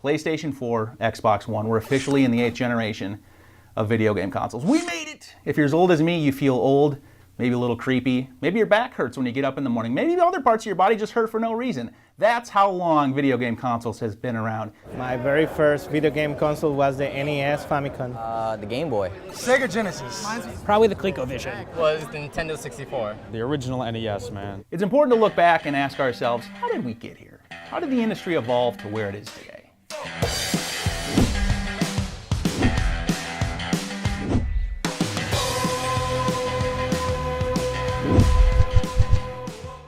PlayStation 4, Xbox One. We're officially in the 8th generation of video game consoles. We made it! If you're as old as me, you feel old, maybe a little creepy. Maybe your back hurts when you get up in the morning. Maybe the other parts of your body just hurt for no reason. That's how long video game consoles has been around. My very first video game console was the NES Famicom. The Game Boy. Sega Genesis. Probably the ColecoVision. Was the Nintendo 64. The original NES, man. It's important to look back and ask ourselves, how did we get here? How did the industry evolve to where it is today?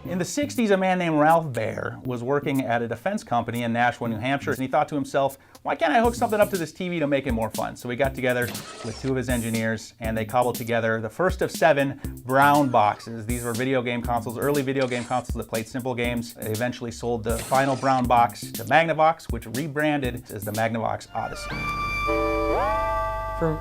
In the 60s, a man named Ralph Baer was working at a defense company in Nashua, New Hampshire, and he thought to himself, why can't I hook something up to this TV to make it more fun? So he got together with two of his engineers, and they cobbled together the first of 7 brown boxes. These were video game consoles, early video game consoles that played simple games. They eventually sold the final brown box to Magnavox, which rebranded as the Magnavox Odyssey.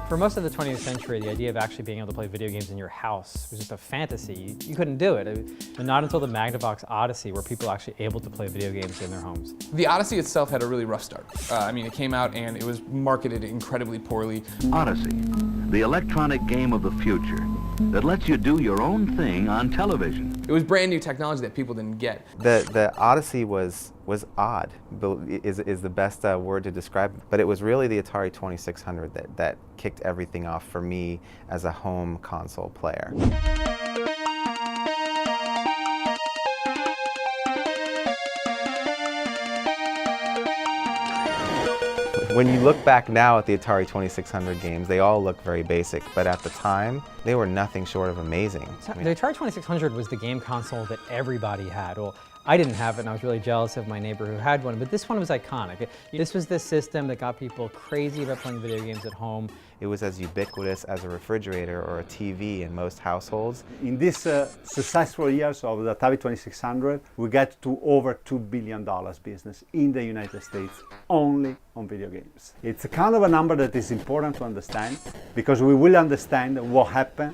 For most of the 20th century, the idea of actually being able to play video games in your house was just a fantasy. You couldn't do it. And not until the Magnavox Odyssey were people actually able to play video games in their homes. The Odyssey itself had a really rough start. It came out and it was marketed incredibly poorly. Odyssey, the electronic game of the future that lets you do your own thing on television. It was brand new technology that people didn't get. The Odyssey was odd, is the best word to describe it. But it was really the Atari 2600 that kicked everything off for me as a home console player. When you look back now at the Atari 2600 games, they all look very basic, but at the time, they were nothing short of amazing. The Atari 2600 was the game console that everybody had. Well, I didn't have it, and I was really jealous of my neighbor who had one, but this one was iconic. This was the system that got people crazy about playing video games at home. It was as ubiquitous as a refrigerator or a TV in most households. In these successful years of the Atari 2600, we get to over $2 billion business in the United States only on video games. It's a kind of a number that is important to understand because we will understand what happens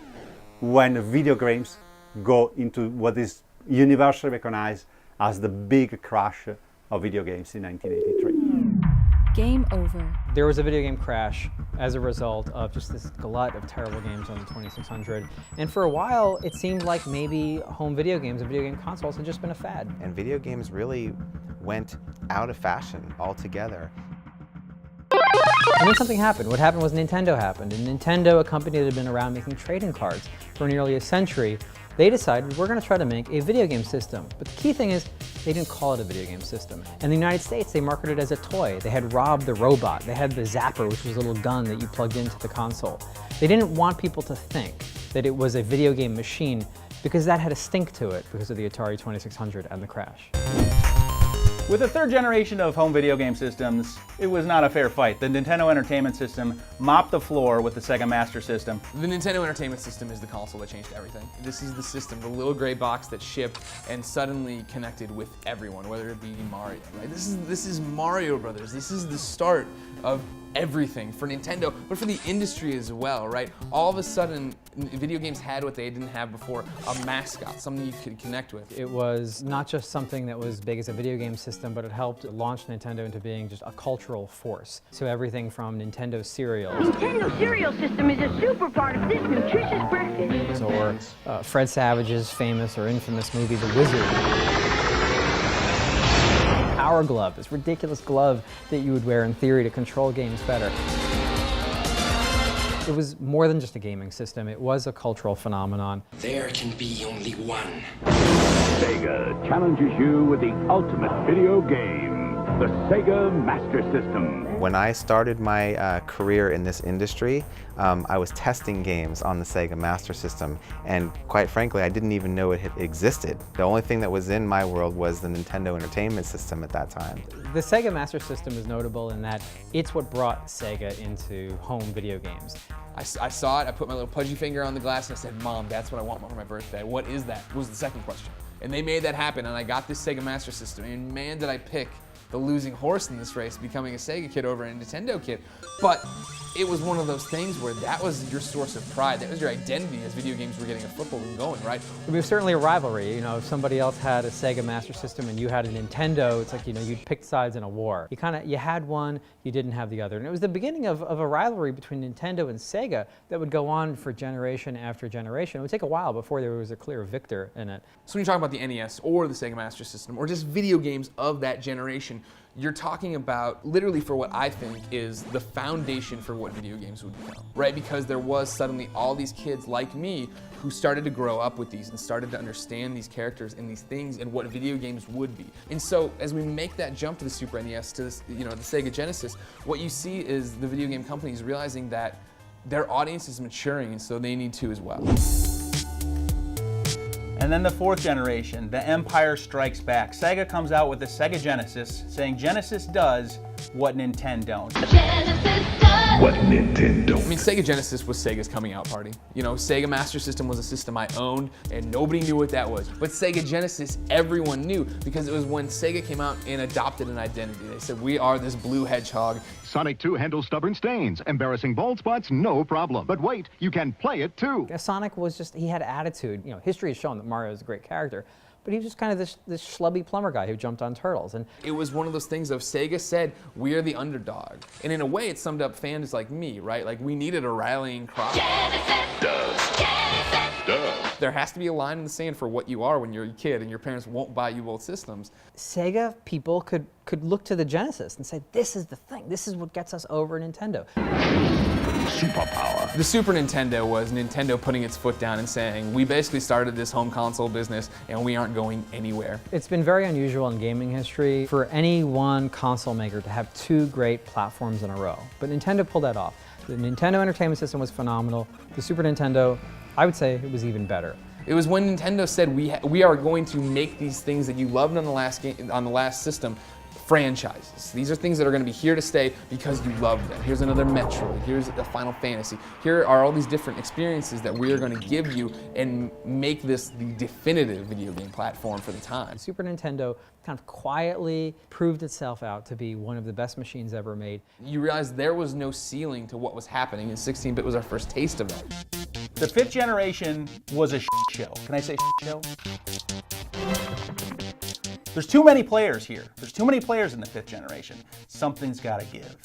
when video games go into what is universally recognized as the big crash of video games in 1983. Game over. There was a video game crash as a result of just this glut of terrible games on the 2600. And for a while, it seemed like maybe home video games and video game consoles had just been a fad. And video games really went out of fashion altogether. And then something happened. What happened was Nintendo happened. And Nintendo, a company that had been around making trading cards for nearly a century, they decided we're going to try to make a video game system. But the key thing is, they didn't call it a video game system. In the United States, they marketed it as a toy. They had Rob the Robot. They had the Zapper, which was a little gun that you plugged into the console. They didn't want people to think that it was a video game machine because that had a stink to it because of the Atari 2600 and the crash. With the 3rd generation of home video game systems, it was not a fair fight. The Nintendo Entertainment System mopped the floor with the Sega Master System. The Nintendo Entertainment System is the console that changed everything. This is the system, the little gray box that shipped and suddenly connected with everyone, whether it be Mario, right? This is Mario Brothers. This is the start of everything for Nintendo, but for the industry as well, right? All of a sudden, video games had what they didn't have before, a mascot, something you could connect with. It was not just something that was big as a video game system, but it helped launch Nintendo into being just a cultural force. So everything from Nintendo cereals. Nintendo cereal system is a super part of this nutritious breakfast. Or Fred Savage's famous or infamous movie, The Wizard. Power Glove, this ridiculous glove that you would wear in theory to control games better. It was more than just a gaming system, it was a cultural phenomenon. There can be only one. Sega challenges you with the ultimate video game, the Sega Master System. When I started my career in this industry, I was testing games on the Sega Master System, and quite frankly, I didn't even know it had existed. The only thing that was in my world was the Nintendo Entertainment System at that time. The Sega Master System is notable in that it's what brought Sega into home video games. I saw it, I put my little pudgy finger on the glass and I said, Mom, that's what I want for my birthday. What is that? Was the second question. And they made that happen, and I got this Sega Master System, and man, did I pick the losing horse in this race, becoming a Sega kid over a Nintendo kid. But it was one of those things where that was your source of pride. That was your identity as video games were getting a foothold going, right? It was certainly a rivalry. You know, if somebody else had a Sega Master System and you had a Nintendo, it's like, you know, you'd pick sides in a war. You had one, you didn't have the other. And it was the beginning of a rivalry between Nintendo and Sega that would go on for generation after generation. It would take a while before there was a clear victor in it. So when you talk about the NES or the Sega Master System or just video games of that generation, you're talking about literally for what I think is the foundation for what video games would become, right? Because there was suddenly all these kids like me who started to grow up with these and started to understand these characters and these things and what video games would be. And so as we make that jump to the Super NES, to this, you know, the Sega Genesis, what you see is the video game companies realizing that their audience is maturing, and so they need to as well. And then the fourth generation, the Empire Strikes Back. Sega comes out with the Sega Genesis, saying Genesis does what Nintendo don't. What Nintendo? I mean, Sega Genesis was Sega's coming out party. You know, Sega Master System was a system I owned, and nobody knew what that was. But Sega Genesis, everyone knew, because it was when Sega came out and adopted an identity. They said, we are this blue hedgehog. Sonic 2 handles stubborn stains. Embarrassing bald spots, no problem. But wait, you can play it too. Sonic was just, he had attitude. You know, history has shown that Mario is a great character, but he was just kind of this schlubby plumber guy who jumped on turtles. And it was one of those things of Sega said, we are the underdog. And in a way, it summed up fans like me, right? Like, we needed a rallying cry. There has to be a line in the sand for what you are when you're a kid and your parents won't buy you both systems. Sega people could look to the Genesis and say, this is the thing. This is what gets us over Nintendo. Superpower. The Super Nintendo was Nintendo putting its foot down and saying, we basically started this home console business and we aren't going anywhere. It's been very unusual in gaming history for any one console maker to have two great platforms in a row. But Nintendo pulled that off. The Nintendo Entertainment System was phenomenal. The Super Nintendo, I would say it was even better. It was when Nintendo said, we are going to make these things that you loved on the last system franchises. These are things that are going to be here to stay because you love them. Here's another Metroid, here's the Final Fantasy. Here are all these different experiences that we are going to give you and make this the definitive video game platform for the time. Super Nintendo kind of quietly proved itself out to be one of the best machines ever made. You realize there was no ceiling to what was happening, and 16-bit was our first taste of that. The fifth generation was a show. Can I say show? There's too many players here. There's too many players in the fifth generation. Something's got to give.